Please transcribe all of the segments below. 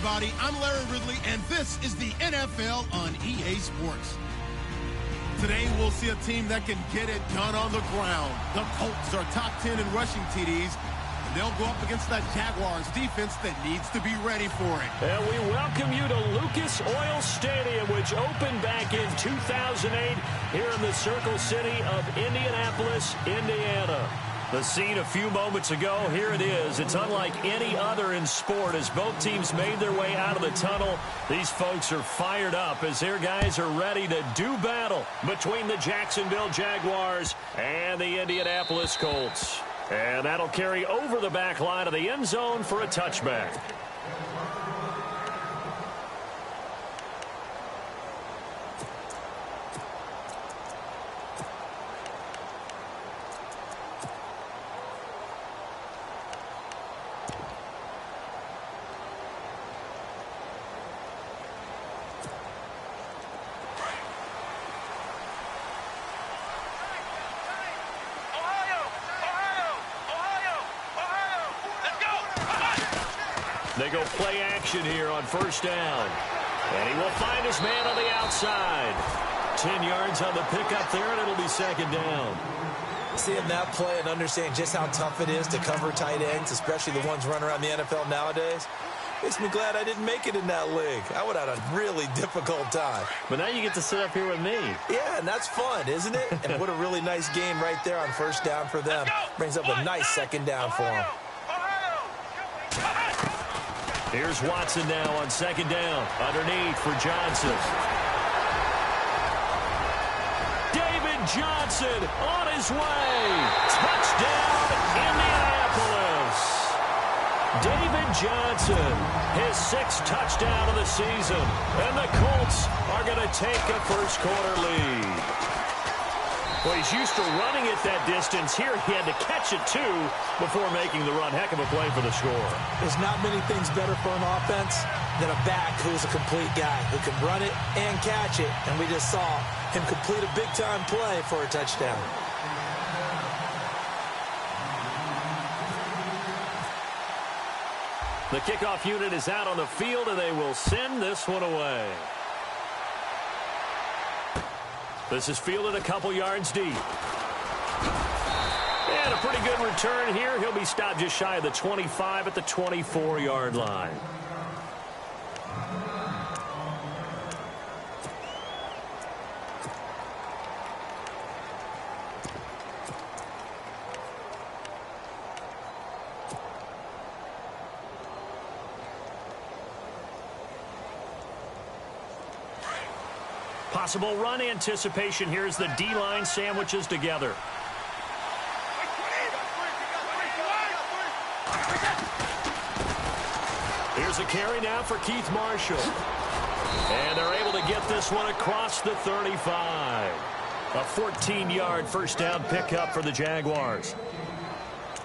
everybody. I'm Larry Ridley, and this is the NFL on EA Sports. Today, we'll see a team that can get it done on the ground. The Colts are top 10 in rushing TDs, and they'll go up against that Jaguars defense that needs to be ready for it. And we welcome you to Lucas Oil Stadium, which opened back in 2008 here in the Circle City of Indianapolis, Indiana. The scene a few moments ago, here it is. It's unlike any other in sport as both teams made their way out of the tunnel. These folks are fired up as their guys are ready to do battle between the Jacksonville Jaguars and the Indianapolis Colts. And that'll carry over the back line of the end zone for a touchback. They go play action here on first down. And he will find his man on the outside. 10 yards on the pickup there, and it'll be second down. Seeing that play and understanding just how tough it is to cover tight ends, especially the ones running around the NFL nowadays, makes me glad I didn't make it in that league. I would have had a really difficult time. But now you get to sit up here with me. Yeah, and that's fun, isn't it? And what a really nice game right there on first down for them. Brings up a nice second down for them. Here's Watson now on second down. Underneath for Johnson. David Johnson on his way. Touchdown, Indianapolis. David Johnson, his 6th touchdown of the season. And the Colts are going to take a first-quarter lead. Well, he's used to running it that distance. Here he had to catch it, too, before making the run. Heck of a play for the score. There's not many things better for an offense than a back who's a complete guy who can run it and catch it. And we just saw him complete a big-time play for a touchdown. The kickoff unit is out on the field, and they will send this one away. This is fielded a couple yards deep. And a pretty good return here. He'll be stopped just shy of the 25 at the 24-yard line. Possible run anticipation here as the D-line sandwiches together. Here's a carry now for Keith Marshall. And they're able to get this one across the 35. A 14-yard first down pickup for the Jaguars.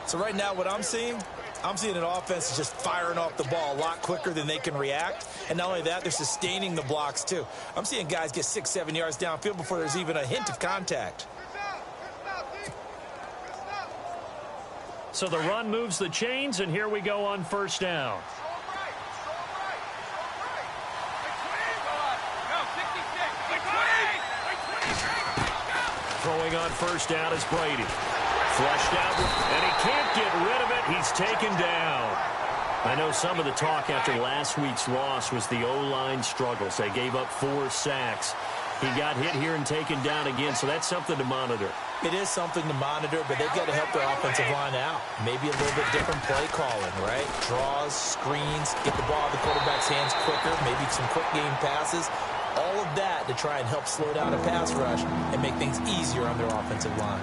So right now what I'm seeing an offense that's just firing off the ball a lot quicker than they can react. And not only that, they're sustaining the blocks, too. I'm seeing guys get 6-7 yards downfield before there's even a hint of contact. So the run moves the chains, and here we go on first down. Throwing on first down is Brady. Flushed out, and he can't get rid of it. He's taken down. I know some of the talk after last week's loss was the O-line struggles. They gave up 4 sacks. He got hit here and taken down again, so that's something to monitor. It is something to monitor, but they've got to help their offensive line out. Maybe a little bit different play calling, right? Draws, screens, get the ball out of the quarterback's hands quicker, maybe some quick game passes. All of that to try and help slow down a pass rush and make things easier on their offensive line.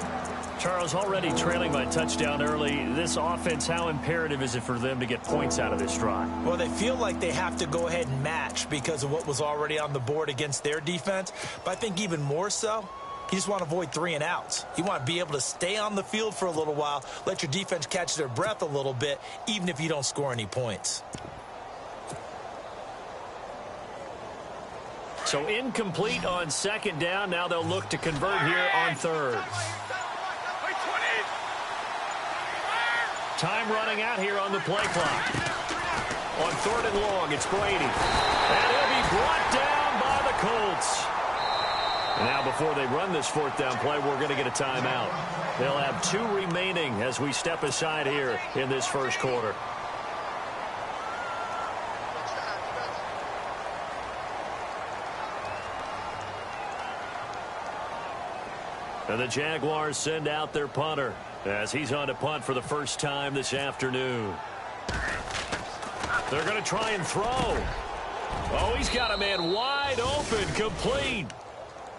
Charles, already trailing by touchdown early. This offense, how imperative is it for them to get points out of this drive? Well, they feel like they have to go ahead and match because of what was already on the board against their defense. But I think even more so, you just want to avoid 3 and outs. You want to be able to stay on the field for a little while, let your defense catch their breath a little bit, even if you don't score any points. So incomplete on second down. Now they'll look to convert here on third. Time running out here on the play clock. On 3rd and long, it's Brady. And he'll be brought down by the Colts. And now before they run this 4th down play, we're going to get a timeout. They'll have 2 remaining as we step aside here in this first quarter. And the Jaguars send out their punter as he's on to punt for the first time this afternoon. They're going to try and throw. Oh, he's got a man wide open, complete.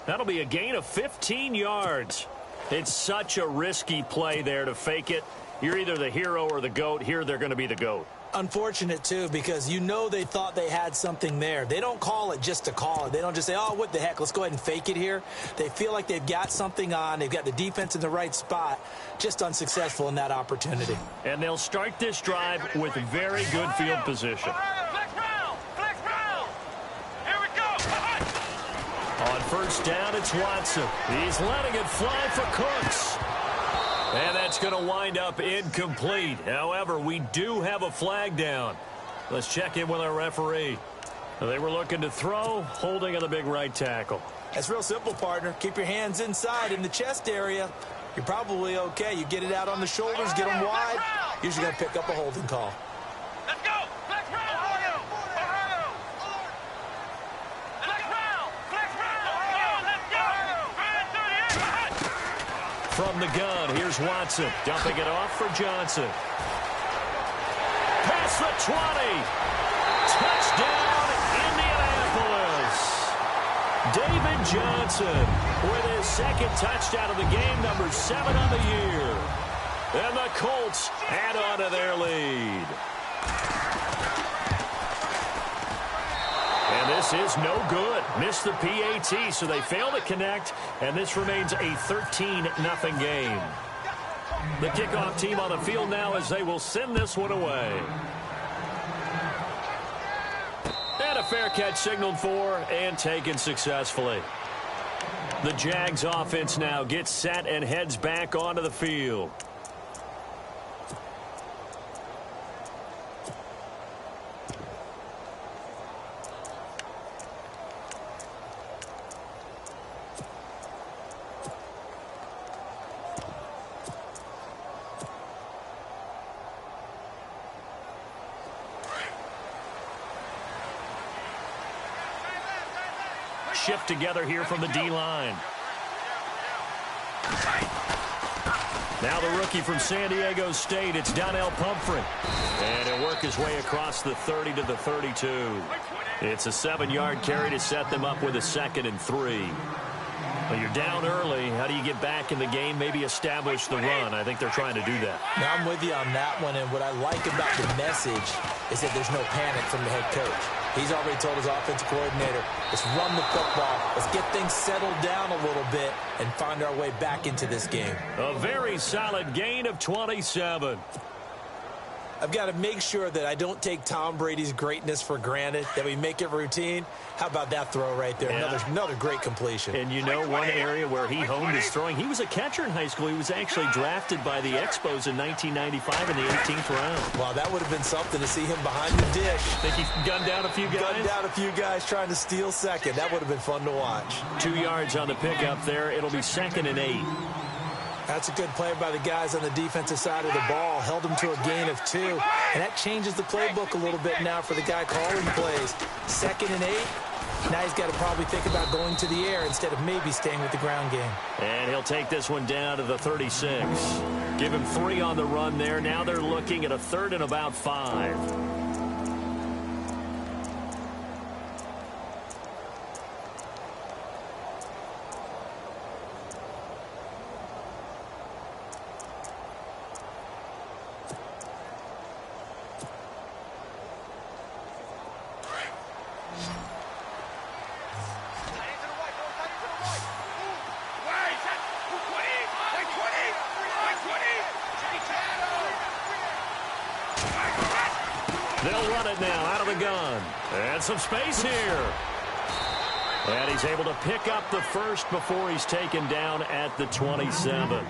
That'll be a gain of 15 yards. It's such a risky play there to fake it. You're either the hero or the GOAT. Here they're going to be the GOAT. Unfortunate, too, because you know they thought they had something there. They don't call it just to call it. They don't just say, oh, what the heck, let's go ahead and fake it here. They feel like they've got something on. They've got the defense in the right spot. Just unsuccessful in that opportunity. And they'll start this drive with very good field position. On first down, it's Watson. He's letting it fly for Cooks. And that's going to wind up incomplete. However, we do have a flag down. Let's check in with our referee. They were looking to throw, holding on the big right tackle. That's real simple, partner. Keep your hands inside in the chest area. You're probably okay. You get it out on the shoulders, get them wide. Usually going to pick up a holding call. Let's go! Flex round! Ohio! Ohio! Flex round! Flex round! Let's go! From the gun, here's Watson. Dumping it off for Johnson. Past the 20. Touchdown, Indianapolis. David Johnson with his second touchdown of the game, number 7 on the year. And the Colts add on to their lead. And this is no good. Missed the PAT, so they fail to connect, and this remains a 13-0 game. The kickoff team on the field now as they will send this one away. And a fair catch signaled for and taken successfully. The Jags offense now gets set and heads back onto the field. Shift together here from the D-line. Now the rookie from San Diego State, it's Donnell Pumphrey. And he'll work his way across the 30 to the 32. It's a 7-yard carry to set them up with a 2nd and 3. Well, you're down early. How do you get back in the game? Maybe establish the run. I think they're trying to do that. Now, I'm with you on that one, and what I like about the message is that there's no panic from the head coach. He's already told his offensive coordinator, let's run the football. Let's get things settled down a little bit and find our way back into this game. A very solid gain of 27. I've got to make sure that I don't take Tom Brady's greatness for granted, that we make it routine. How about that throw right there? Yeah. Another great completion. And you know one area where he honed his throwing, he was a catcher in high school. He was actually drafted by the Expos in 1995 in the 18th round. Wow, that would have been something to see him behind the dish. Think he gunned down a few guys? Gunned down a few guys trying to steal second. That would have been fun to watch. 2 yards on the pickup there. It'll be 2nd and 8. That's a good play by the guys on the defensive side of the ball. Held them to a gain of 2. And that changes the playbook a little bit now for the guy calling plays. 2nd and 8. Now he's got to probably think about going to the air instead of maybe staying with the ground game. And he'll take this one down to the 36. Give him 3 on the run there. Now they're looking at a 3rd and about 5. They'll run it now out of the gun. And some space here. And he's able to pick up the first before he's taken down at the 27.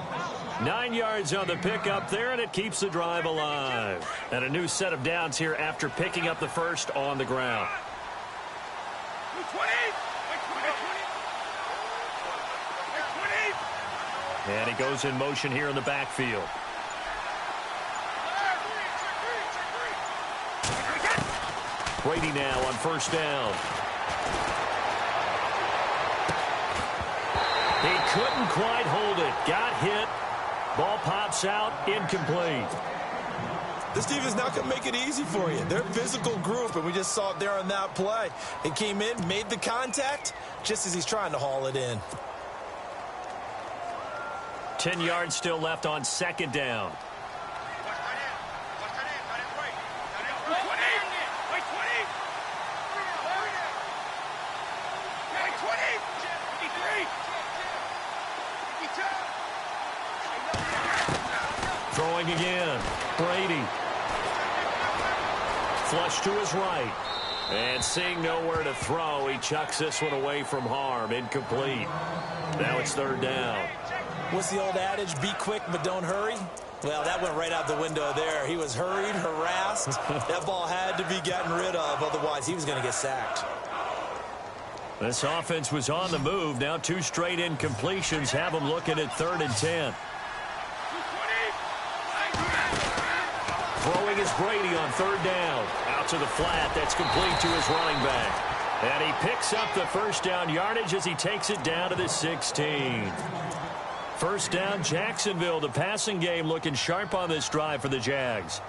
9 yards on the pickup there, and it keeps the drive alive. And a new set of downs here after picking up the first on the ground. And he goes in motion here in the backfield. Brady now on 1st down. He couldn't quite hold it. Got hit. Ball pops out. Incomplete. This defense not going to make it easy for you. They're a physical group, and we just saw it there on that play. It came in, made the contact, just as he's trying to haul it in. 10 yards still left on 2nd down. Throwing again. Brady. Flush to his right. And seeing nowhere to throw, he chucks this one away from harm. Incomplete. Now it's 3rd down. What's the old adage? Be quick, but don't hurry. Well, that went right out the window there. He was hurried, harassed. That ball had to be gotten rid of, otherwise he was going to get sacked. This offense was on the move. Now 2 straight incompletions have them looking at 3rd and 10. Throwing is Brady on 3rd down. Out to the flat. That's complete to his running back. And he picks up the first down yardage as he takes it down to the 16. First down, Jacksonville. The passing game looking sharp on this drive for the Jags.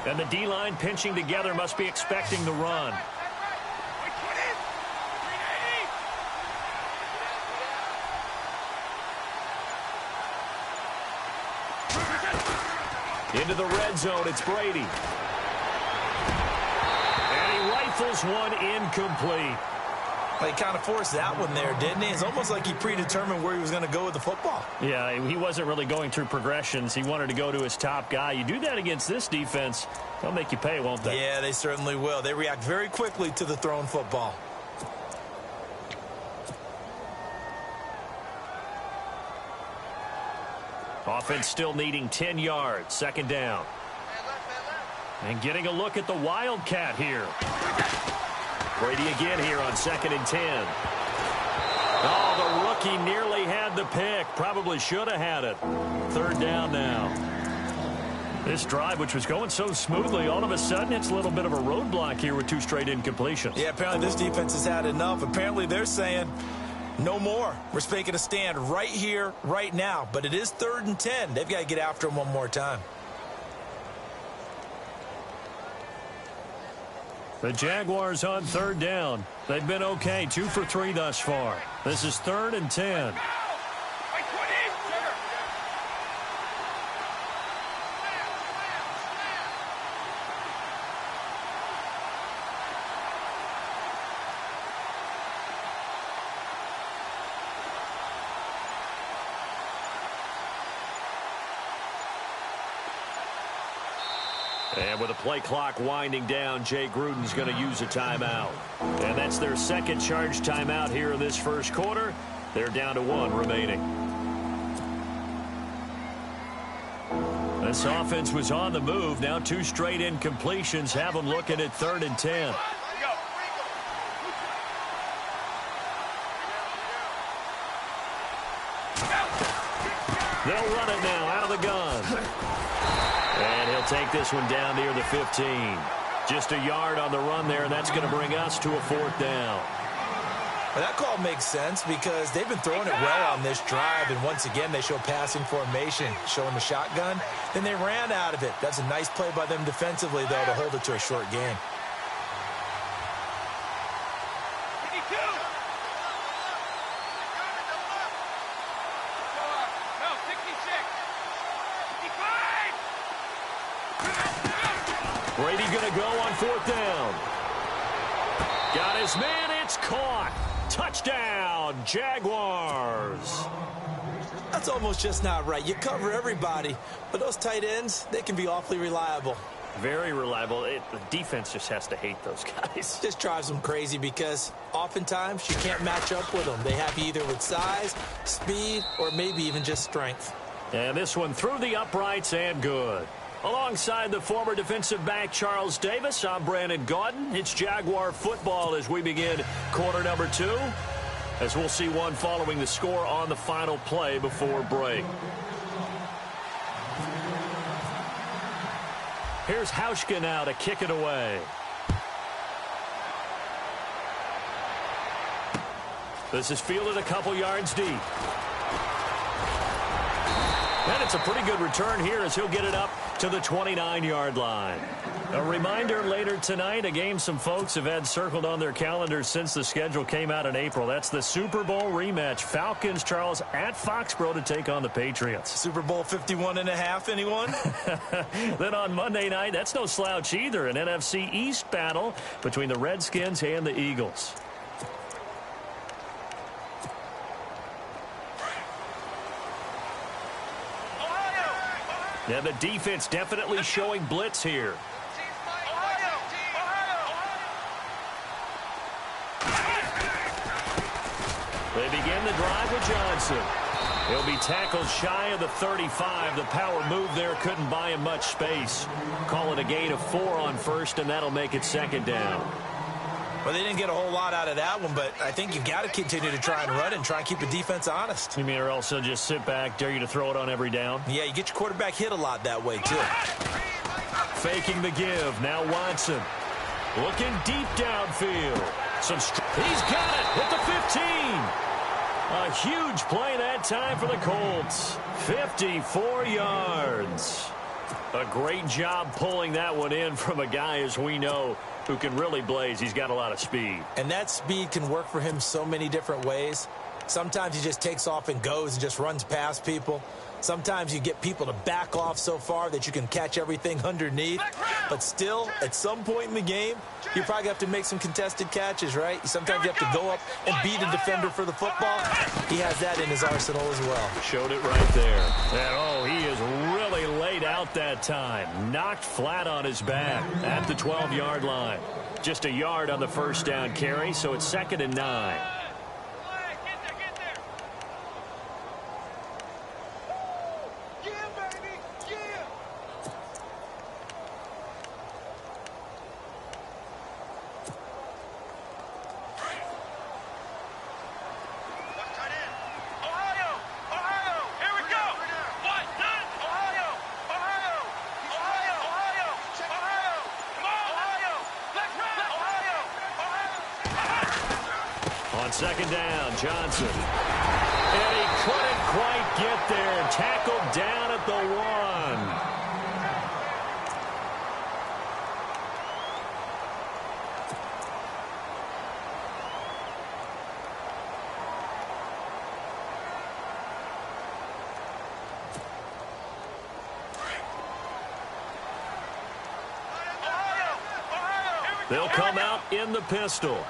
And the D-line pinching together, must be expecting the run. Into the red zone, it's Brady. And he rifles one incomplete. Well, he kind of forced that one there, didn't he? It's almost like he predetermined where he was going to go with the football. Yeah, he wasn't really going through progressions. He wanted to go to his top guy. You do that against this defense, they'll make you pay, won't they? Yeah, they certainly will. They react very quickly to the thrown football. Offense still needing 10 yards. 2nd down. And getting a look at the Wildcat here. Brady again here on 2nd and 10. Oh, the rookie nearly had the pick. Probably should have had it. 3rd down now. This drive, which was going so smoothly, all of a sudden it's a little bit of a roadblock here with 2 straight incompletions. Yeah, apparently this defense has had enough. Apparently they're saying, no more. We're making a stand right here, right now. But it is 3rd and 10. They've got to get after him one more time. The Jaguars on 3rd down. They've been okay. 2 for 3 thus far. This is 3rd and 10. And with the play clock winding down, Jay Gruden's going to use a timeout. And that's their 2nd charge timeout here in this first quarter. They're down to 1 remaining. This offense was on the move. Now 2 straight incompletions have them looking at 3rd and 10. They'll run it now out of the gun. And he'll take this one down near the 15. Just a yard on the run there, and that's going to bring us to a 4th down. Well, that call makes sense because they've been throwing it well on this drive, and once again they show passing formation, showing the shotgun. Then they ran out of it. That's a nice play by them defensively, though, to hold it to a short gain. Brady going to go on 4th down. Got his man. It's caught. Touchdown, Jaguars. That's almost just not right. You cover everybody, but those tight ends, they can be awfully reliable. Very reliable. The defense just has to hate those guys. Just drives them crazy because oftentimes you can't match up with them. They have you either with size, speed, or maybe even just strength. And this one through the uprights and good. Alongside the former defensive back Charles Davis, I'm Brandon Gaudin. It's Jaguar football as we begin quarter number 2. As we'll see one following the score on the final play before break. Here's Hauschka now to kick it away. This is fielded a couple yards deep. And it's a pretty good return here as he'll get it up to the 29-yard line. A reminder later tonight, a game some folks have had circled on their calendars since the schedule came out in April. That's the Super Bowl rematch. Falcons, Charles, at Foxborough to take on the Patriots. Super Bowl 51.5, anyone? Then on Monday night, that's no slouch either. An NFC East battle between the Redskins and the Eagles. And the defense definitely showing blitz here. They begin the drive with Johnson. He'll be tackled shy of the 35. The power move there couldn't buy him much space. Call it a gain of 4 on first, and that'll make it second down. Well, they didn't get a whole lot out of that one, but I think you've got to continue to try and run and try and keep the defense honest. You mean or else they'll just sit back, dare you to throw it on every down? Yeah, you get your quarterback hit a lot that way, too. Faking the give. Now Watson. Looking deep downfield. He's got it at the 15. A huge play that time for the Colts. 54 yards. A great job pulling that one in from a guy, as we know, who can really blaze. He's got a lot of speed. And that speed can work for him so many different ways. Sometimes he just takes off and goes and just runs past people. Sometimes you get people to back off so far that you can catch everything underneath. But still, at some point in the game, you probably have to make some contested catches, right? Sometimes you have to go up and beat a defender for the football. He has that in his arsenal as well. Showed it right there. And, oh, he is really laid out that time. Knocked flat on his back at the 12-yard line. Just a yard on the first down carry, so it's 2nd and 9. On 2nd down, Johnson. And he couldn't quite get there. Tackled down at the 1. They'll come out in the pistol.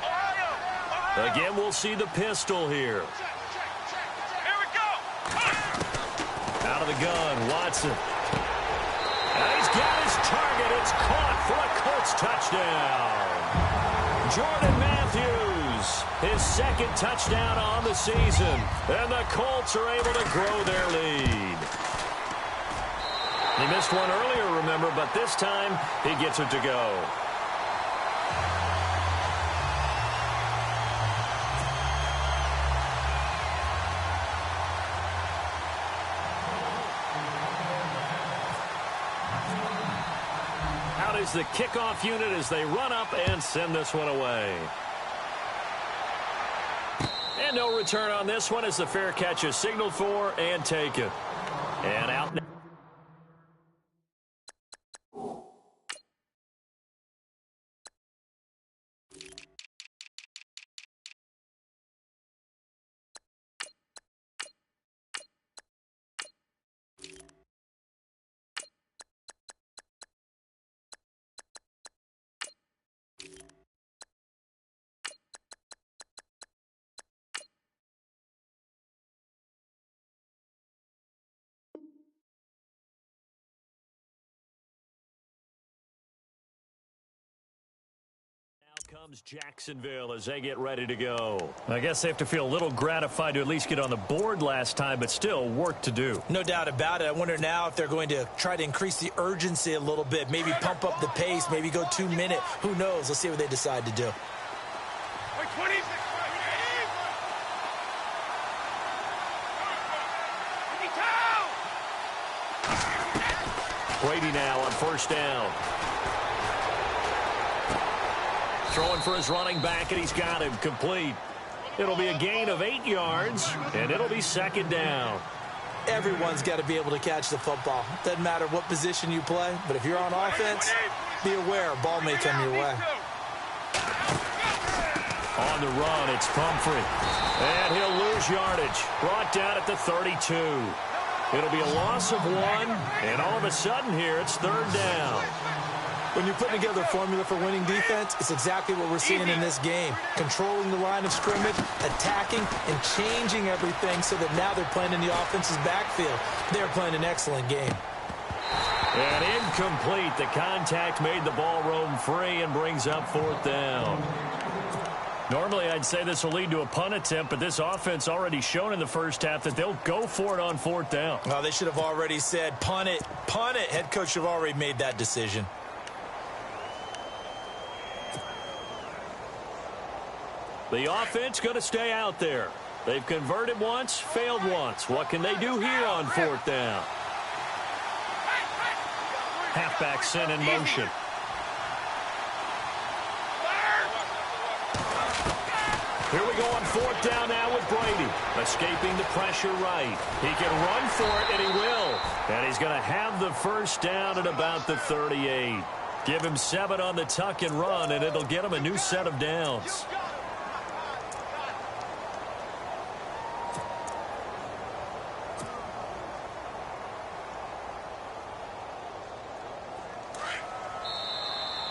Again, we'll see the pistol here. Here we go. Out of the gun, Watson. And he's got his target. It's caught for a Colts touchdown. Jordan Matthews, his 2nd touchdown on the season. And the Colts are able to grow their lead. He missed one earlier, remember, but this time he gets it to go. Is the kickoff unit as they run up and send this one away. And no return on this one as the fair catch is signaled for and taken. And out now. Comes Jacksonville as they get ready to go. I guess they have to feel a little gratified to at least get on the board last time, but still work to do. No doubt about it. I wonder now if they're going to try to increase the urgency a little bit, maybe pump up the pace, maybe go 2-minute. Who knows? Let's see what they decide to do. Brady now on 1st down. Throwing for his running back, and he's got him complete. It'll be a gain of 8 yards, and it'll be 2nd down. Everyone's got to be able to catch the football. Doesn't matter what position you play, but if you're on offense, be aware a ball may come your way. On the run, it's Pumphrey. And he'll lose yardage. Brought down at the 32. It'll be a loss of 1, and all of a sudden here, it's 3rd down. When you're putting together a formula for winning defense, it's exactly what we're seeing in this game. Controlling the line of scrimmage, attacking, and changing everything so that now they're playing in the offense's backfield. They're playing an excellent game. And incomplete. The contact made the ball roam free and brings up 4th down. Normally, I'd say this will lead to a punt attempt, but this offense already shown in the first half that they'll go for it on fourth down. Well, they should have already said, punt it, punt it. Head coach should have already made that decision. The offense going to stay out there. They've converted once, failed once. What can they do here on fourth down? Halfback sent in motion. Here we go on fourth down now with Brady. Escaping the pressure right. He can run for it, and he will. And he's going to have the first down at about the 38. Give him 7 on the tuck and run, and it'll get him a new set of downs.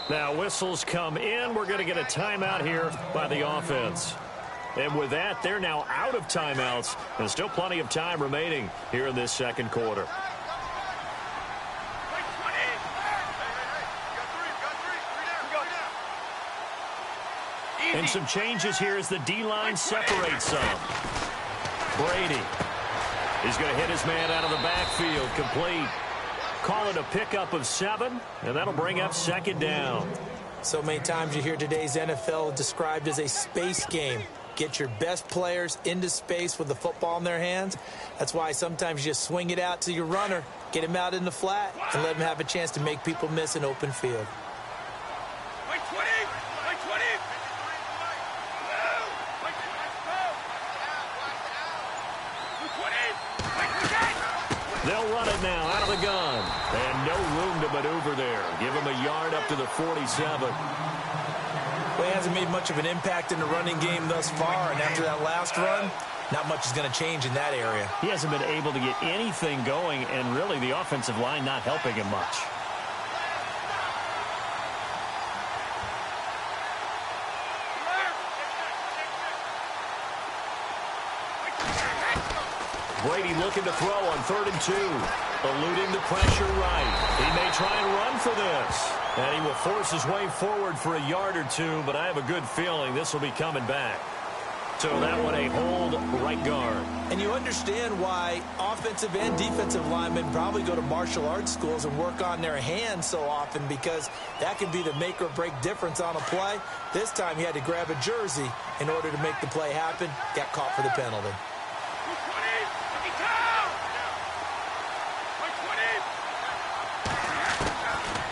Now whistles come in. We're going to get a timeout here by the offense. And with that, they're now out of timeouts. And still plenty of time remaining here in this second quarter. And some changes here as the D-line separates some. Brady. He's going to hit his man out of the backfield. Complete. Call it a pickup of 7, and that'll bring up second down. So many times you hear today's NFL described as a space game. Get your best players into space with the football in their hands. That's why sometimes you just swing it out to your runner, get him out in the flat, and let him have a chance to make people miss an open field. They'll run it now out of the gun. And no room to maneuver there. Give him a yard up to the 47. Well, he hasn't made much of an impact in the running game thus far, and after that last run, not much is going to change in that area. He hasn't been able to get anything going, and really the offensive line not helping him much. Brady looking to throw on 3rd and 2. Eluding the pressure right. He may try and run for this. And he will force his way forward for a yard or 2, but I have a good feeling this will be coming back. So that one a hold right guard. And you understand why offensive and defensive linemen probably go to martial arts schools and work on their hands so often, because that can be the make or break difference on a play. This time he had to grab a jersey in order to make the play happen. Got caught for the penalty.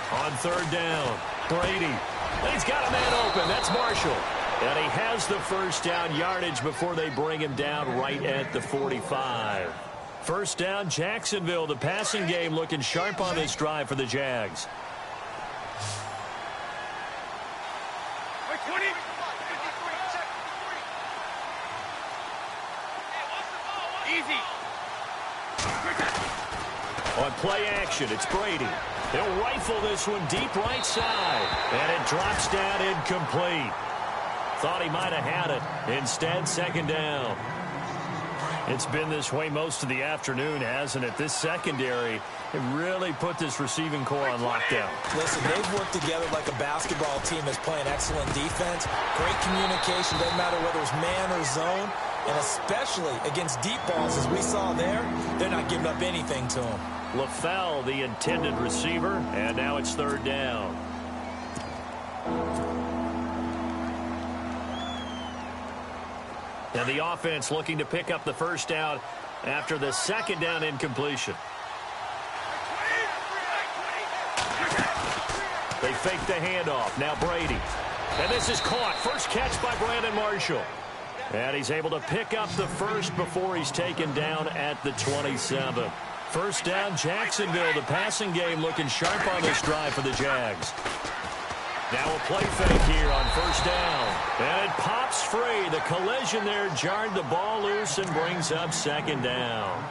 On 3rd down, Brady. And he's got a man open. That's Marshall. And he has the first down yardage before they bring him down right at the 45. First down, Jacksonville. The passing game looking sharp on this drive for the Jags. Easy. On play action, it's Brady. He'll rifle this one deep right side. And it drops down incomplete. Thought he might have had it. Instead, second down. It's been this way most of the afternoon, hasn't it? This secondary, it really put this receiving core on lockdown. Listen, they've worked together like a basketball team that's playing excellent defense. Great communication, doesn't matter whether it's man or zone. And especially against deep balls, as we saw there, they're not giving up anything to them. LaFell, the intended receiver, and now it's 3rd down. And the offense looking to pick up the first down after the second down incompletion. They fake the handoff. Now Brady. And this is caught. First catch by Brandon Marshall. And he's able to pick up the first before he's taken down at the 27. First down, Jacksonville. The passing game looking sharp on this drive for the Jags. Now a play fake here on first down. And it pops free. The collision there jarred the ball loose and brings up second down.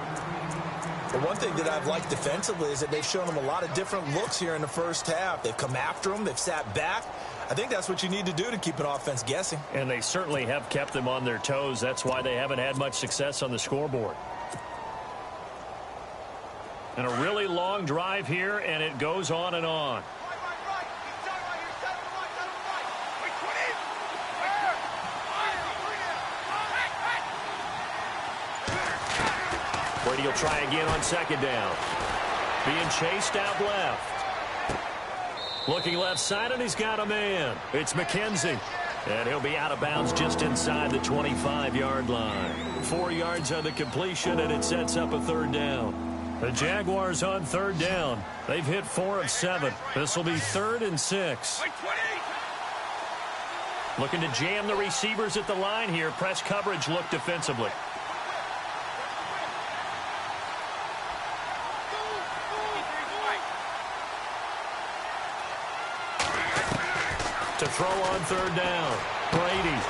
The one thing that I've liked defensively is that they've shown them a lot of different looks here in the first half. They've come after them. They've sat back. I think that's what you need to do to keep an offense guessing. And they certainly have kept them on their toes. That's why they haven't had much success on the scoreboard. And a really long drive here, and it goes on and on. and he'll try again on second down. Being chased out left. Looking left side, and he's got a man. It's McKenzie. And he'll be out of bounds just inside the 25-yard line. 4 yards on the completion, and it sets up a third down. The Jaguars on third down. They've hit 4 of 7. This will be 3rd and 6. Looking to jam the receivers at the line here. Press coverage look defensively. To throw on third down. Brady.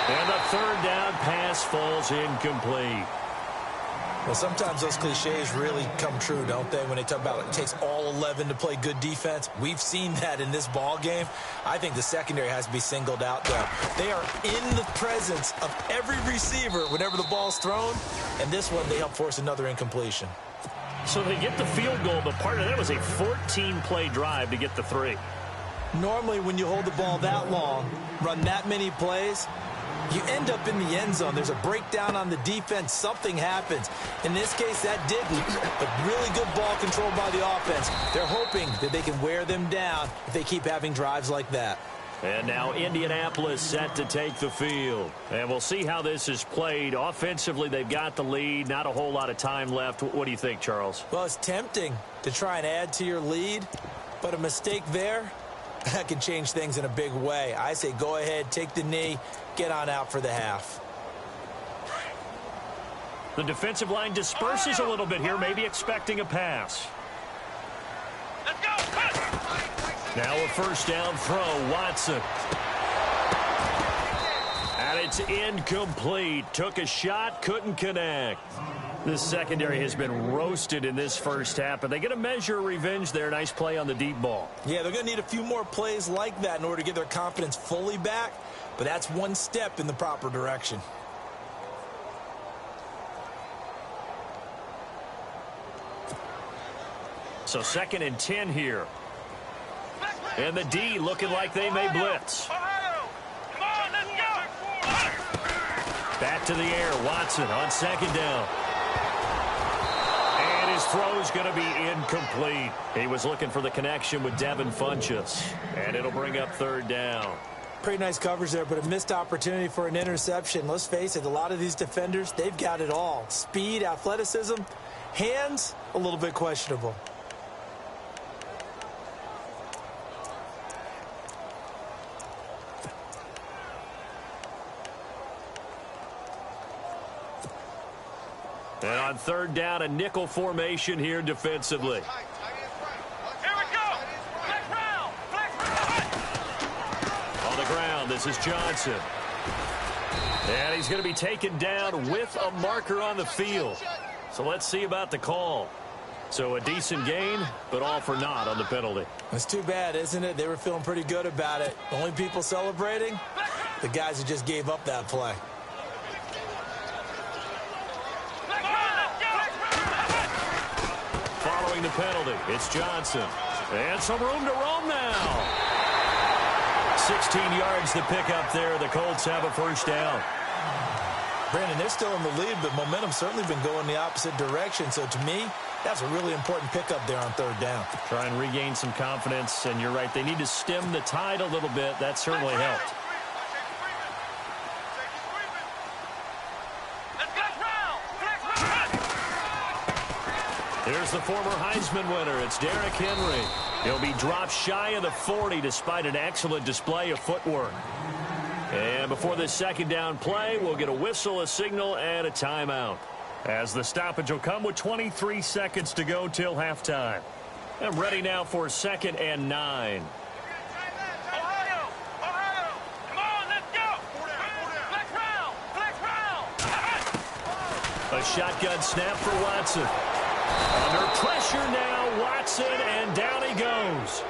And the third down pass falls incomplete. Well, sometimes those cliches really come true, don't they, when they talk about it takes all 11 to play good defense. We've seen that in this ball game. I think the secondary has to be singled out, though. They are in the presence of every receiver whenever the ball's thrown, and this one they help force another incompletion. So they get the field goal, but part of that was a 14-play drive to get the 3. Normally, when you hold the ball that long, run that many plays, you end up in the end zone. There's a breakdown on the defense. Something happens. In this case, that didn't. But really good ball control by the offense. They're hoping that they can wear them down if they keep having drives like that. And now Indianapolis set to take the field. And we'll see how this is played. Offensively, they've got the lead. Not a whole lot of time left. What do you think, Charles? Well, it's tempting to try and add to your lead. But a mistake there, that can change things in a big way. I say go ahead, take the knee, get on out for the half. The defensive line disperses a little bit here, maybe expecting a pass. Let's go. Now a first down throw, Watson. And it's incomplete. Took a shot, couldn't connect. This secondary has been roasted in this first half, but they get a measure of revenge there. Nice play on the deep ball. Yeah, they're going to need a few more plays like that in order to get their confidence fully back, but that's one step in the proper direction. So 2nd and 10 here. And the D looking like they may blitz. Ohio. Come on, let's go. Back to the air, Watson on second down. And his throw's going to be incomplete. He was looking for the connection with Devin Funchess. And it'll bring up third down. Pretty nice coverage there, but a missed opportunity for an interception. Let's face it, a lot of these defenders, they've got it all. Speed, athleticism, hands, a little bit questionable. And on third down, a nickel formation here defensively. Here we go. Flex round. On the ground, this is Johnson. And he's going to be taken down with a marker on the field. So let's see about the call. So a decent gain, but all for naught on the penalty. It's too bad, isn't it? They were feeling pretty good about it. The only people celebrating, the guys who just gave up that play. Following the penalty, it's Johnson. And some room to roam now. 16 yards to pick up there. The Colts have a first down. Brandon, they're still in the lead, but momentum's certainly been going the opposite direction. So to me, that's a really important pickup there on third down. Try and regain some confidence, and you're right. They need to stem the tide a little bit. That certainly helped. Here's the former Heisman winner. It's Derrick Henry. He'll be dropped shy of the 40 despite an excellent display of footwork. And before this second down play, we'll get a whistle, a signal, and a timeout. As the stoppage will come with 23 seconds to go till halftime. I'm ready now for 2nd and 9. Ohio. Come on, let's go. Flex round. A shotgun snap for Watson. Under pressure now, Watson, and down he goes.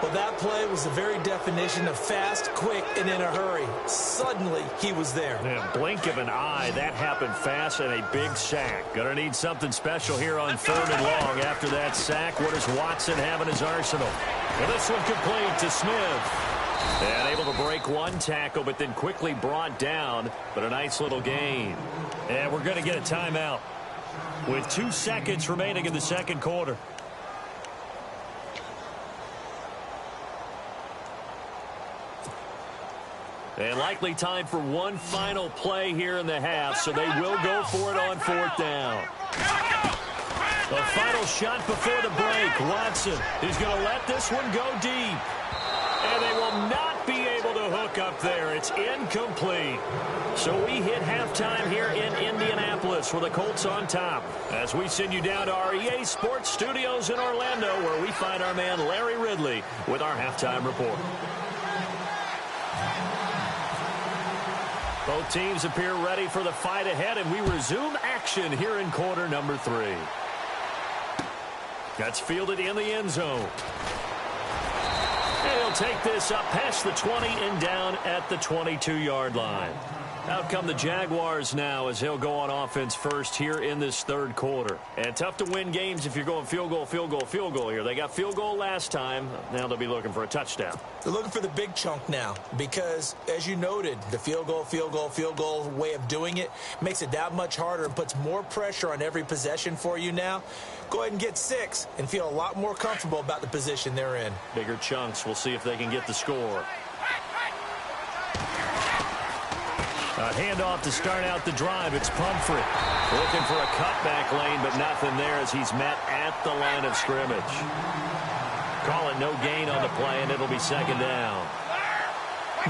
Well, that play was the very definition of fast, quick, and in a hurry. Suddenly, he was there. Yeah, blink of an eye, that happened fast, and a big sack. Gonna need something special here on 3rd and long. After that sack, what does Watson have in his arsenal? Well, this one complete to Smith. And able to break one tackle, but then quickly brought down. But a nice little gain. And we're going to get a timeout. with 2 seconds remaining in the second quarter. And likely time for one final play here in the half, so they will go for it on 4th down. The final shot before the break. Watson is going to let this one go deep. And they will not be able to hook up there. It's incomplete. So we hit halftime here in Indianapolis with the Colts on top. As we send you down to our EA Sports Studios in Orlando, where we find our man Larry Ridley with our halftime report. Both teams appear ready for the fight ahead, and we resume action here in quarter number 3. That's fielded in the end zone. And he'll take this up past the 20 and down at the 22-yard line. Out come the Jaguars now as he'll go on offense first here in this third quarter. And tough to win games if you're going field goal, field goal, field goal here. They got field goal last time. Now they'll be looking for a touchdown. They're looking for the big chunk now because, as you noted, the field goal, field goal, field goal way of doing it makes it that much harder and puts more pressure on every possession for you now. Go ahead and get 6 and feel a lot more comfortable about the position they're in. Bigger chunks. We'll see if they can get the score. A handoff to start out the drive. It's Pumphrey looking for a cutback lane, but nothing there as he's met at the line of scrimmage. Call it no gain on the play, and it'll be second down.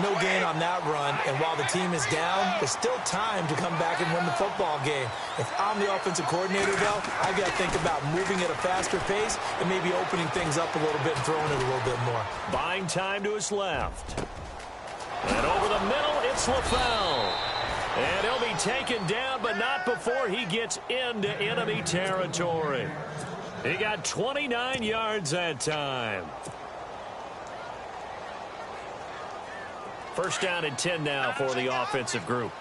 No gain on that run, and while the team is down, there's still time to come back and win the football game. If I'm the offensive coordinator, though, I've got to think about moving at a faster pace and maybe opening things up a little bit and throwing it a little bit more. Buying time to his left. And over the middle, it's LaFell. And he'll be taken down, but not before he gets into enemy territory. He got 29 yards that time. First down and 10 now for the offensive group.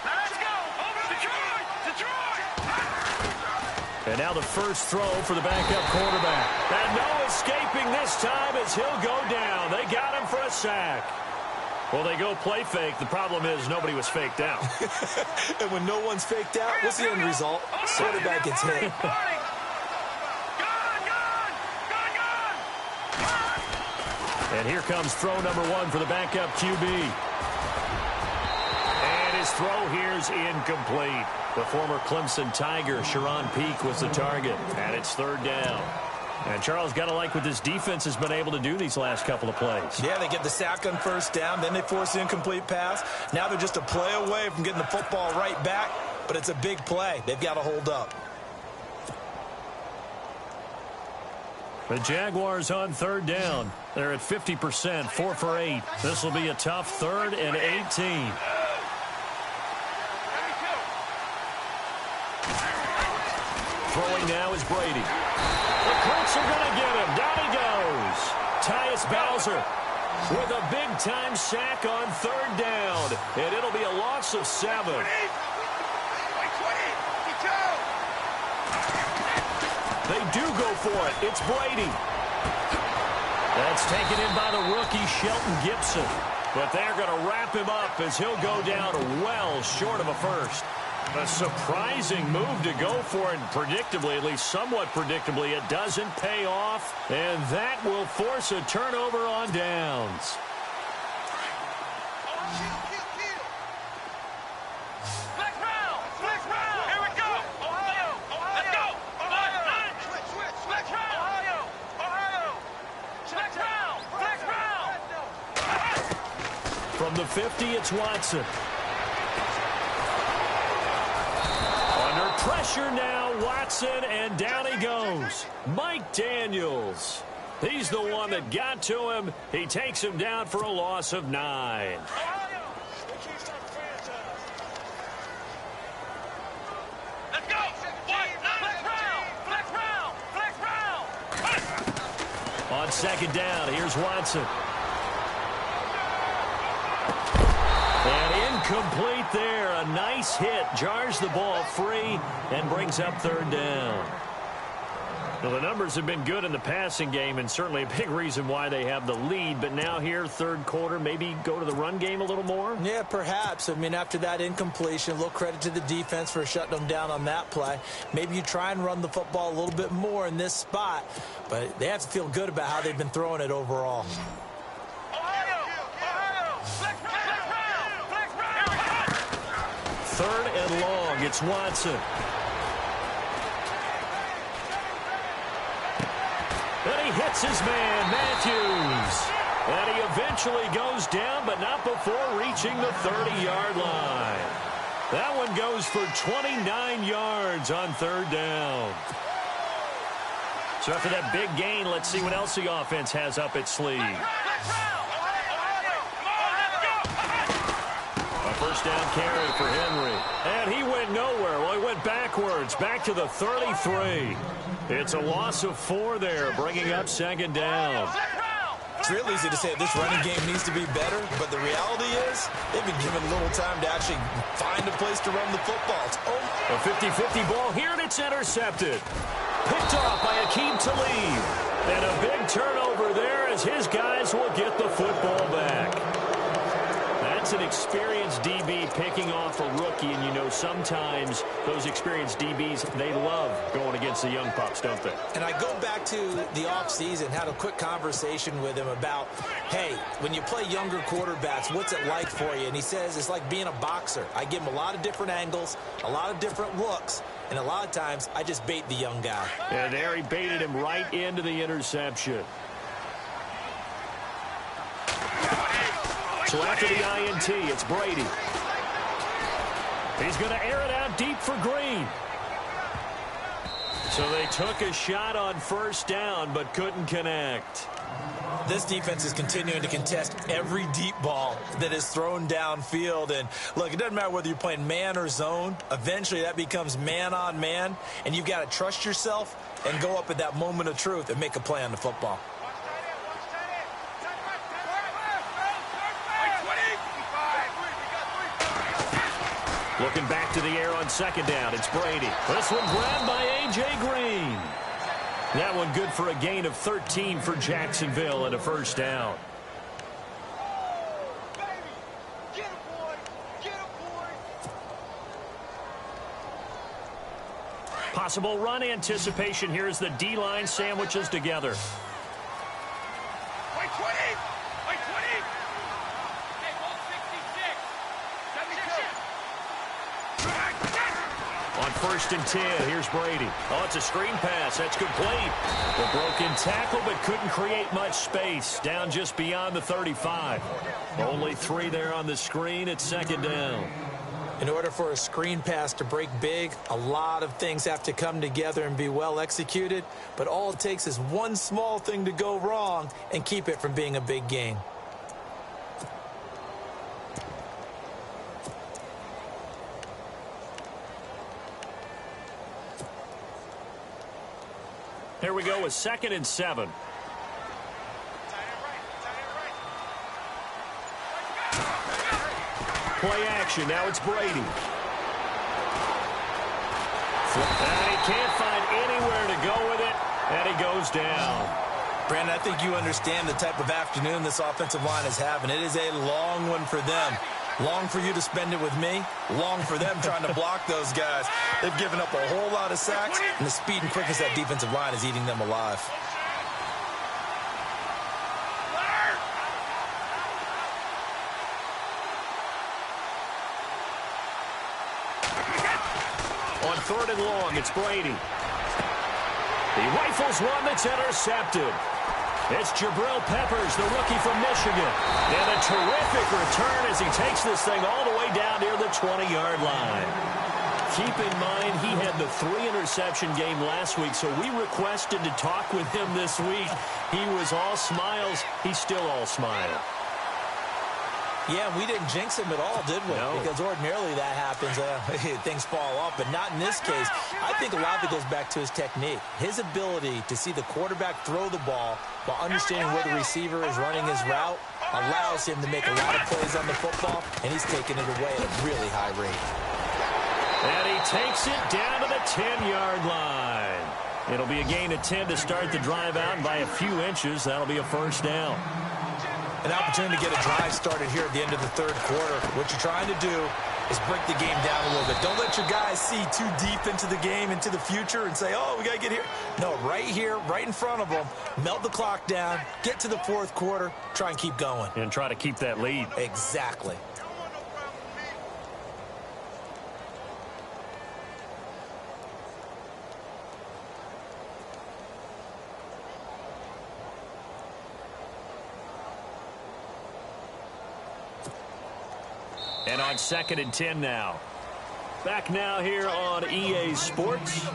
Let's go! Over Detroit! And now the first throw for the backup quarterback. And no escaping this time as he'll go down. They got him for a sack. Well, they go play fake. The problem is nobody was faked out. And when no one's faked out, what's the end result? Quarterback gets hit. And here comes throw number 1 for the backup QB. And his throw here's incomplete. The former Clemson Tiger, Sharon Peak, was the target. And it's third down. And Charles, got to like what this defense has been able to do these last couple of plays. Yeah, they get the sack on first down, then they force the incomplete pass. Now they're just a play away from getting the football right back, but it's a big play. They've got to hold up. The Jaguars on third down. They're at 50%, 4 for 8. This will be a tough 3rd and 18. Throwing now is Brady. The Colts are going to get him. Down he goes. Tyus Bowser with a big-time sack on third down. And it'll be a loss of 7. They do go for it. It's Brady. That's taken in by the rookie, Shelton Gibson. But they're going to wrap him up as he'll go down well short of a first. A surprising move to go for it, predictably, at least somewhat predictably. It doesn't pay off, and that will force a turnover on downs. From the 50, it's Watson. Under pressure now, Watson, and down he goes. Mike Daniels. He's the one that got to him. He takes him down for a loss of 9. Let's go! Flex round! On second down, here's Watson. And incomplete there. A nice hit. Jars the ball free and brings up third down. Well, the numbers have been good in the passing game, and certainly a big reason why they have the lead. But now here, third quarter, maybe go to the run game a little more? Yeah, perhaps. I mean, after that incompletion, a little credit to the defense for shutting them down on that play. Maybe you try and run the football a little bit more in this spot. But they have to feel good about how they've been throwing it overall. Third and long. It's Watson. And he hits his man, Matthews. And he eventually goes down, but not before reaching the 30-yard line. That one goes for 29 yards on third down. So after that big gain, let's see what else the offense has up its sleeve. A first down carry for Henry. And he went nowhere. Well, he went backwards, back to the 33. It's a loss of 4 there, bringing up second down. It's real easy to say this running game needs to be better, but the reality is they've been given little time to actually find a place to run the football. A 50-50 ball here, and it's intercepted. Picked off by Akeem Talib. And a big turnover there as his guys will get the football back. That's an experienced DB picking off a rookie, and you know sometimes those experienced DBs, they love going against the young pups, don't they? And I go back to the offseason, had a quick conversation with him about, hey, when you play younger quarterbacks, what's it like for you? And he says it's like being a boxer. I give him a lot of different angles, a lot of different looks, and a lot of times I just bait the young guy. And there he baited him right into the interception. So after the INT, it's Brady. He's going to air it out deep for Green. So they took a shot on first down, but couldn't connect. This defense is continuing to contest every deep ball that is thrown downfield. And, look, it doesn't matter whether you're playing man or zone. Eventually, that becomes man on man. And you've got to trust yourself and go up at that moment of truth and make a play on the football. Looking back to the air on second down, it's Brady. This one grabbed by A.J. Green. That one good for a gain of 13 for Jacksonville and a first down. Possible run anticipation here as the D-line sandwiches together. First and 10. Here's Brady. Oh, it's a screen pass. That's complete. The broken tackle, but couldn't create much space. Down just beyond the 35. Only 3 there on the screen. It's second down. In order for a screen pass to break big, a lot of things have to come together and be well executed. But all it takes is one small thing to go wrong and keep it from being a big gain. Here we go with second and 7. Play action. Now it's Brady. And he can't find anywhere to go with it, and he goes down. Brandon, I think you understand the type of afternoon this offensive line is having. It is a long one for them. Long for you to spend it with me. Long for them trying to block those guys. They've given up a whole lot of sacks, and the speed and quickness of that defensive line is eating them alive. On third and long, it's Brady. He rifles one that's intercepted. It's Jabril Peppers, the rookie from Michigan. And a terrific return as he takes this thing all the way down near the 20-yard line. Keep in mind, he had the 3-interception game last week, so we requested to talk with him this week. He was all smiles. He's still all smile. Yeah, we didn't jinx him at all, did we? No. Because ordinarily that happens. Things fall off, but not in this case. I think a lot of it goes back to his technique. His ability to see the quarterback throw the ball while understanding where the receiver is running his route allows him to make a lot of plays on the football, and he's taking it away at a really high rate. And he takes it down to the 10-yard line. It'll be a gain of 10 to start the drive out, and by a few inches, that'll be a first down. An opportunity to get a drive started here at the end of the third quarter. What you're trying to do is break the game down a little bit. Don't let your guys see too deep into the game, into the future, and say, oh, we got to get here. No, right here, right in front of them, melt the clock down, get to the fourth quarter, try and keep going. And try to keep that lead. Exactly. And on 2nd and 10 now. Back now here on EA Sports.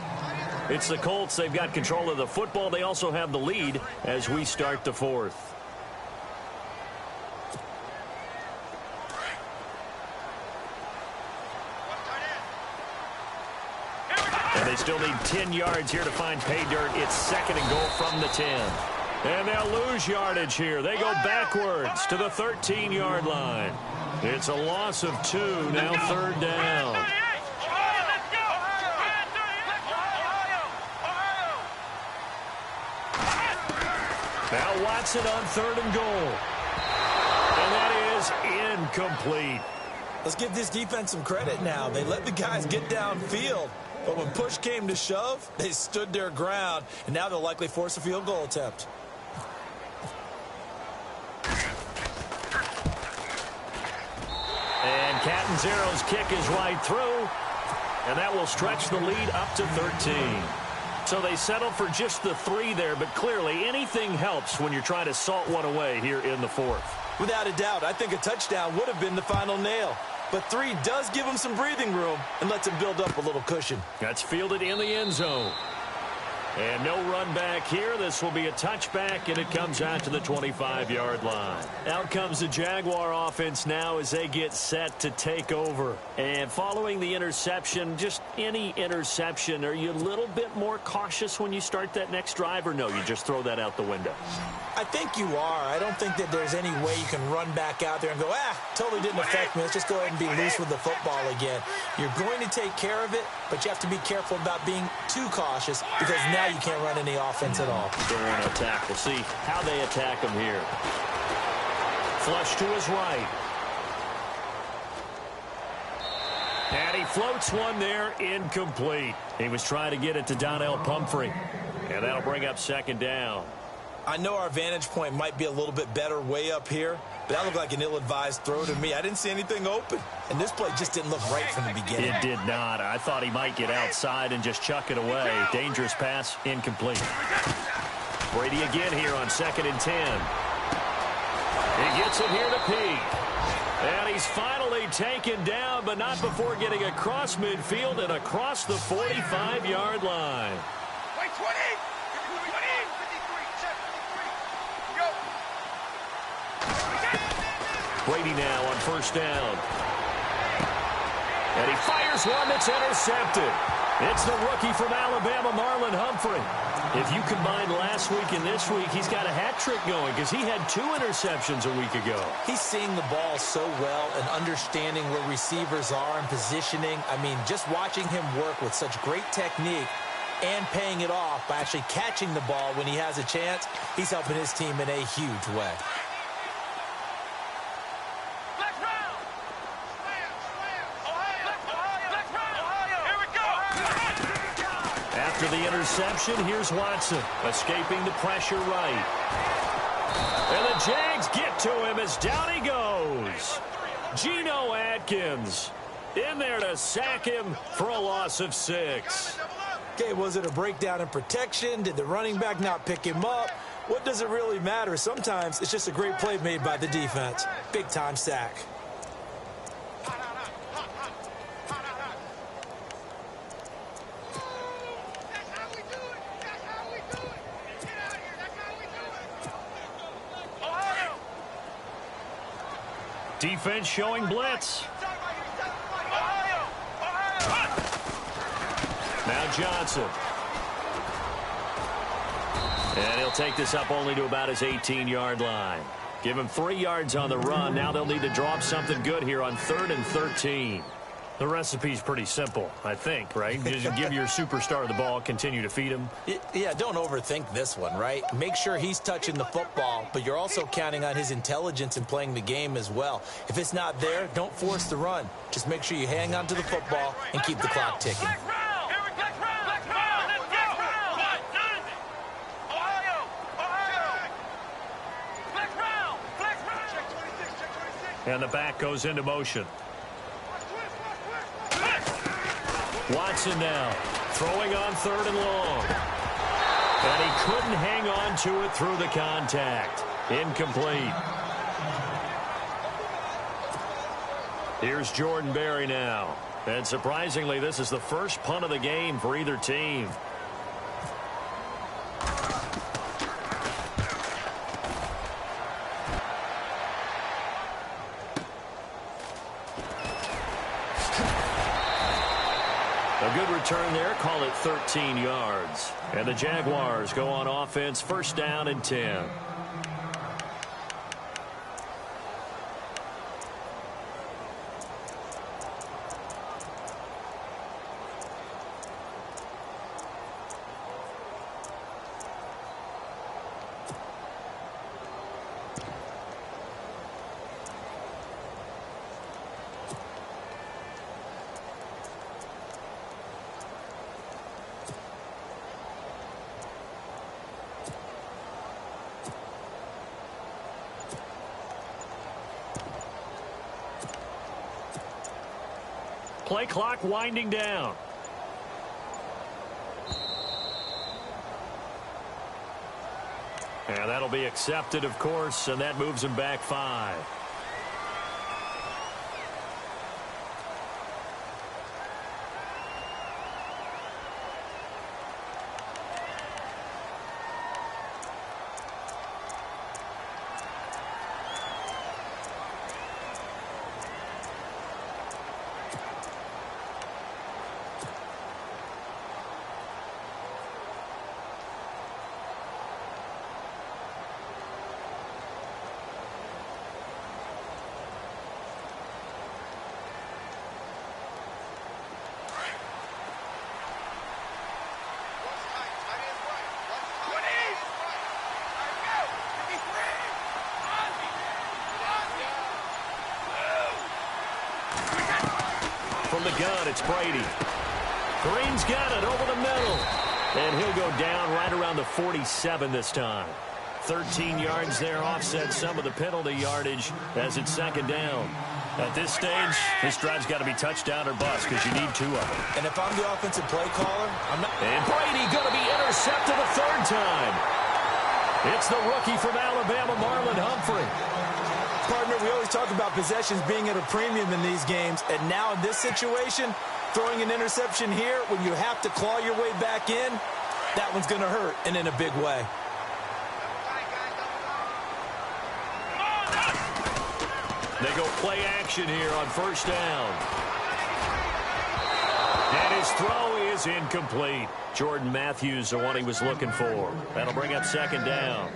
It's the Colts. They've got control of the football. They also have the lead as we start the fourth. And they still need 10 yards here to find pay dirt. It's 2nd and goal from the 10. And they'll lose yardage here. They go backwards to the 13-yard line. It's a loss of 2, now 3rd down. Now Watson on 3rd and goal. And that is incomplete. Let's give this defense some credit now. They let the guys get downfield, but when push came to shove, they stood their ground, and now they'll likely force a field goal attempt. And Catanzaro's kick is right through, and that will stretch the lead up to 13. So they settle for just the 3 there, but clearly anything helps when you're trying to salt one away here in the fourth. Without a doubt, I think a touchdown would have been the final nail. But 3 does give them some breathing room and lets them build up a little cushion. That's fielded in the end zone. And no run back here. This will be a touchback, and it comes out to the 25-yard line. Out comes the Jaguar offense now as they get set to take over. And following the interception, just any interception, are you a little bit more cautious when you start that next drive, or no, you just throw that out the window? I think you are. I don't think that there's any way you can run back out there and go, totally didn't affect me. Let's just go ahead and be loose with the football again. You're going to take care of it, but you have to be careful about being too cautious because now you can't run any offense at all. Don't want to attack. We'll see how they attack him here. Flush to his right. And he floats one there, incomplete. He was trying to get it to Donnell Pumphrey. And that'll bring up 2nd down. I know our vantage point might be a little bit better way up here, but that looked like an ill-advised throw to me. I didn't see anything open, and this play just didn't look right from the beginning. It did not. I thought he might get outside and just chuck it away. Dangerous pass, incomplete. Brady again here on 2nd and 10. He gets it here to Peak. And he's finally taken down, but not before getting across midfield and across the 45-yard line. Wait, 20! Brady now on 1st down. And he fires one that's intercepted. It's the rookie from Alabama, Marlon Humphrey. If you combine last week and this week, he's got a hat trick going because he had 2 interceptions a week ago. He's seeing the ball so well and understanding where receivers are and positioning. I mean, just watching him work with such great technique and paying it off by actually catching the ball when he has a chance, he's helping his team in a huge way. After the interception, here's Watson, escaping the pressure right. And the Jags get to him as down he goes. Geno Atkins in there to sack him for a loss of 6. Okay, was it a breakdown in protection? Did the running back not pick him up? What does it really matter? Sometimes it's just a great play made by the defense. Big-time sack. Defense showing blitz. Now Johnson. And he'll take this up only to about his 18-yard line. Give him 3 yards on the run. Now they'll need to draw up something good here on 3rd and 13. The recipe's pretty simple, I think, right? Just give your superstar the ball, continue to feed him. Yeah, don't overthink this one, right? Make sure he's touching the football, but you're also counting on his intelligence in playing the game as well. If it's not there, don't force the run. Just make sure you hang on to the football and keep the clock ticking. And the back goes into motion. Watson now throwing on 3rd and long. And he couldn't hang on to it through the contact. Incomplete. Here's Jordan Berry now. And surprisingly, this is the first punt of the game for either team. A good return there, call it 13 yards. And the Jaguars go on offense, 1st down and 10. Play clock winding down. And that'll be accepted, of course, and that moves him back 5. From the gun, it's Brady. Green's got it over the middle. And he'll go down right around the 47 this time. 13 yards there, offset some of the penalty yardage as it's 2nd down. At this stage, this drive's got to be touchdown or bust because you need 2 of them. And if I'm the offensive play caller, I'm not... And Brady going to be intercepted a 3rd time. It's the rookie from Alabama, Marlon Humphrey. Partner, we always talk about possessions being at a premium in these games, and now in this situation, throwing an interception here when you have to claw your way back in, that one's going to hurt, and in a big way. They go play action here on 1st down. And his throw is incomplete. Jordan Matthews, the one he was looking for. That'll bring up 2nd down.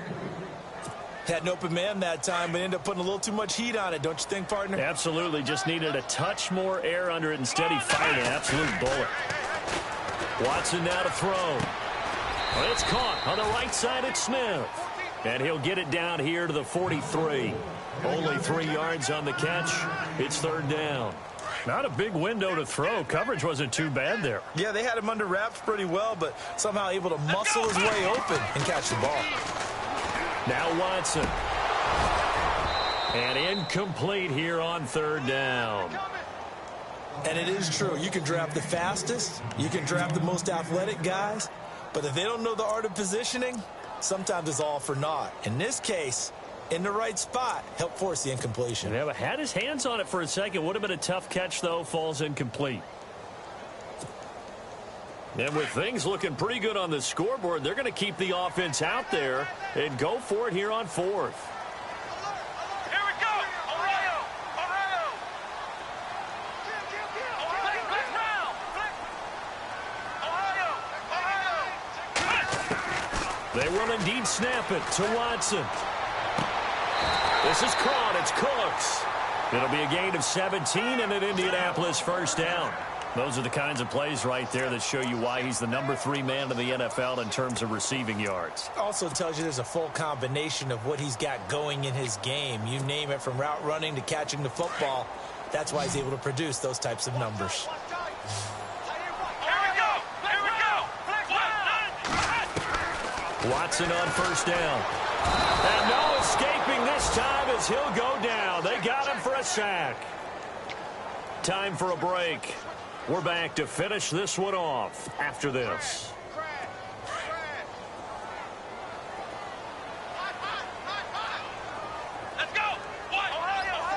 Had an open man that time, but ended up putting a little too much heat on it, don't you think, partner? Absolutely. Just needed a touch more air under it. Instead, he fired an absolute bullet. Watson now to throw. Well, it's caught on the right side at Smith. And he'll get it down here to the 43. Only 3 yards on the catch. It's 3rd down. Not a big window to throw. Coverage wasn't too bad there. Yeah, they had him under wraps pretty well, but somehow able to muscle his way open and catch the ball. Now Watson. And incomplete here on 3rd down. And it is true. You can draft the fastest. You can draft the most athletic guys. But if they don't know the art of positioning, sometimes it's all for naught. In this case, in the right spot, help force the incompletion. Yeah, but had his hands on it for a second. Would have been a tough catch, though. Falls incomplete. And with things looking pretty good on the scoreboard, they're going to keep the offense out there and go for it here on 4th. Here we go! Ohio! Ohio! Ohio! Ohio! They will indeed snap it to Watson. This is caught. It's Cooks. It'll be a gain of 17 and an Indianapolis first down. Those are the kinds of plays right there that show you why he's the number 3 man in the NFL in terms of receiving yards. Also tells you there's a full combination of what he's got going in his game. You name it, from route running to catching the football. That's why he's able to produce those types of numbers. Watson on first down. And no escaping this time as he'll go down. They got him for a sack. Time for a break. We're back to finish this one off after this. Let's go. Ohio.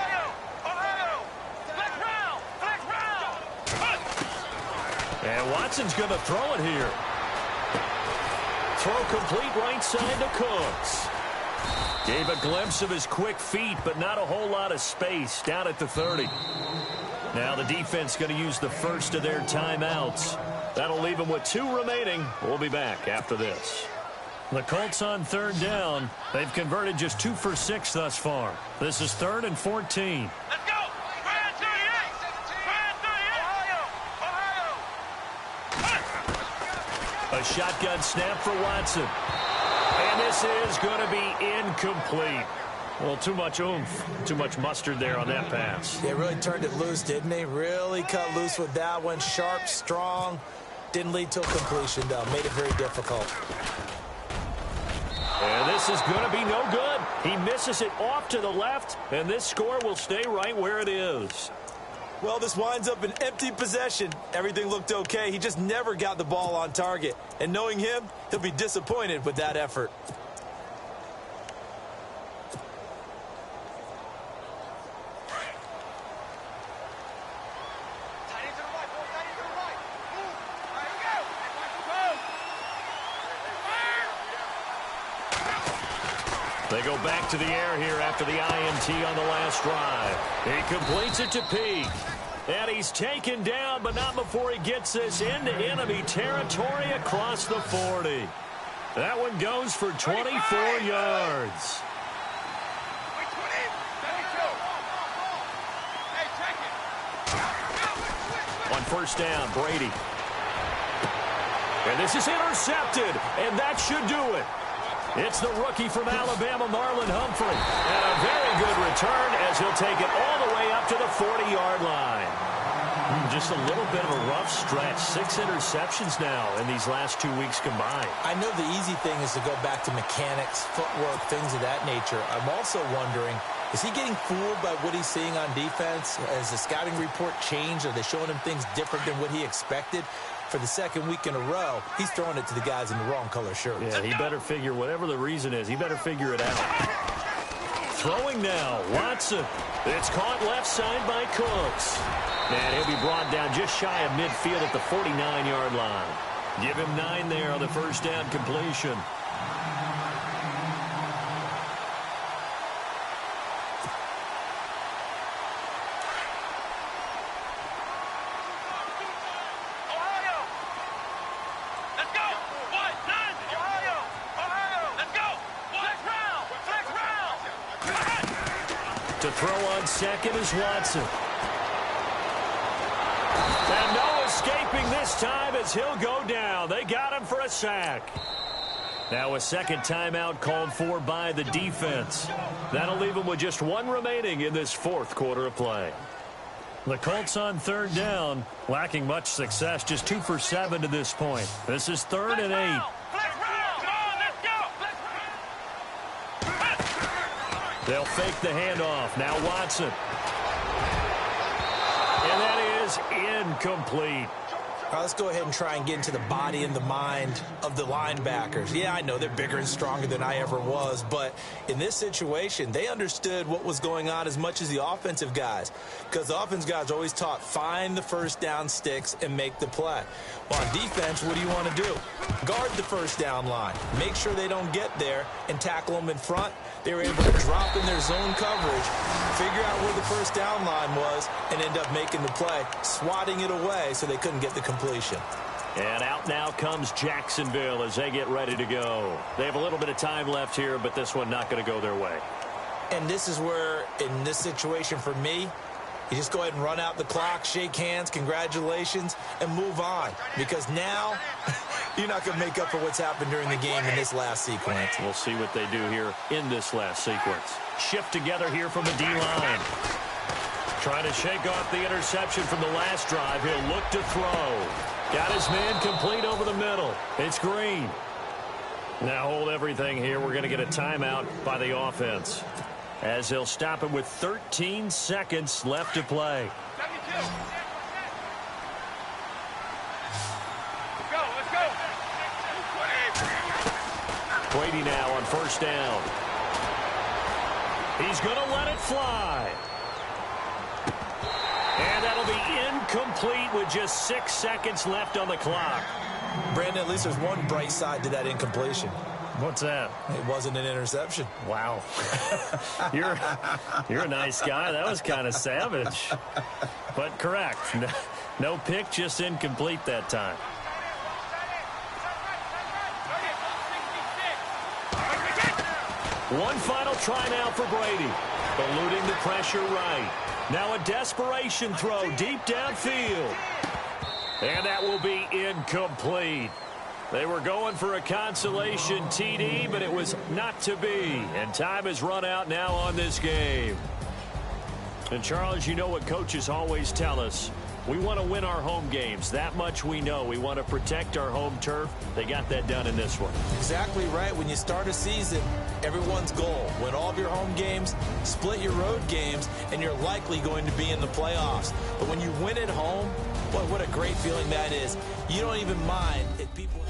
Flex round. And Watson's going to throw it here. Throw complete right side to Cooks. Gave a glimpse of his quick feet, but not a whole lot of space down at the 30. Now the defense going to use the first of their timeouts. That'll leave them with 2 remaining. We'll be back after this. The Colts on third down. They've converted just 2 for 6 thus far. This is 3rd and 14. Let's go. Brand 38. A shotgun snap for Watson. And this is going to be incomplete. Well, too much oomph, too much mustard there on that pass. They really turned it loose, didn't they? Really cut loose with that one. Sharp, strong. Didn't lead to a completion, though. Made it very difficult. And this is going to be no good. He misses it off to the left, and this score will stay right where it is. Well, this winds up an empty possession. Everything looked okay. He just never got the ball on target. And knowing him, he'll be disappointed with that effort. They go back to the air here after the INT on the last drive. He completes it to Peak. And he's taken down, but not before he gets this into enemy territory across the 40. That one goes for 24 yards. On first down, Brady. And this is intercepted, and that should do it. It's the rookie from Alabama, Marlon Humphrey. And a very good return as he'll take it all the way up to the 40-yard line. Just a little bit of a rough stretch. 6 interceptions now in these last 2 weeks combined. I know the easy thing is to go back to mechanics, footwork, things of that nature. I'm also wondering, is he getting fooled by what he's seeing on defense? Has the scouting report changed? Are they showing him things different than what he expected? For the second week in a row, he's throwing it to the guys in the wrong color shirts. Yeah, he better figure, whatever the reason is, he better figure it out. Throwing now, Watson. It's caught left side by Cooks. And he'll be brought down just shy of midfield at the 49-yard line. Give him 9 there on the first down completion. To throw on second is Watson. And no escaping this time as he'll go down. They got him for a sack. Now a second timeout called for by the defense. That'll leave him with just 1 remaining in this 4th quarter of play. The Colts on third down, lacking much success, just 2 for 7 to this point. This is 3rd and 8. They'll fake the handoff. Now Watson. And that is incomplete. All right, let's go ahead and try and get into the body and the mind of the linebackers. Yeah, I know they're bigger and stronger than I ever was, but in this situation, they understood what was going on as much as the offensive guys, because the offensive guys are always taught, find the first down sticks and make the play. Well, on defense, what do you want to do? Guard the first down line. Make sure they don't get there and tackle them in front. They were able to drop in their zone coverage, figure out where the first down line was, and end up making the play, swatting it away so they couldn't get the completion. And out now comes Jacksonville as they get ready to go. They have a little bit of time left here, but this one not going to go their way. And this is where, in this situation for me, you just go ahead and run out the clock, shake hands, congratulations, and move on. Because now, you're not going to make up for what's happened during the game in this last sequence. We'll see what they do here in this last sequence. Shift together here from the D-line. Trying to shake off the interception from the last drive. He'll look to throw. Got his man complete over the middle. It's Green. Now hold everything here. We're going to get a timeout by the offense, as they'll stop it with 13 seconds left to play. Let's go. Brady now on first down. He's going to let it fly. And that'll be incomplete with just 6 seconds left on the clock. Brandon, at least there's one bright side to that incompletion. What's that? It wasn't an interception. Wow. You're a nice guy. That was kind of savage. But correct. No pick, just incomplete that time. One final try now for Brady. Eluding the pressure right. Now a desperation throw deep downfield. And that will be incomplete. They were going for a consolation TD, but it was not to be. And time has run out now on this game. And Charles, you know what coaches always tell us. We want to win our home games. That much we know. We want to protect our home turf. They got that done in this one. Exactly right. When you start a season, everyone's goal: win all of your home games, split your road games, and you're likely going to be in the playoffs. But when you win at home, boy, what a great feeling that is. You don't even mind if people...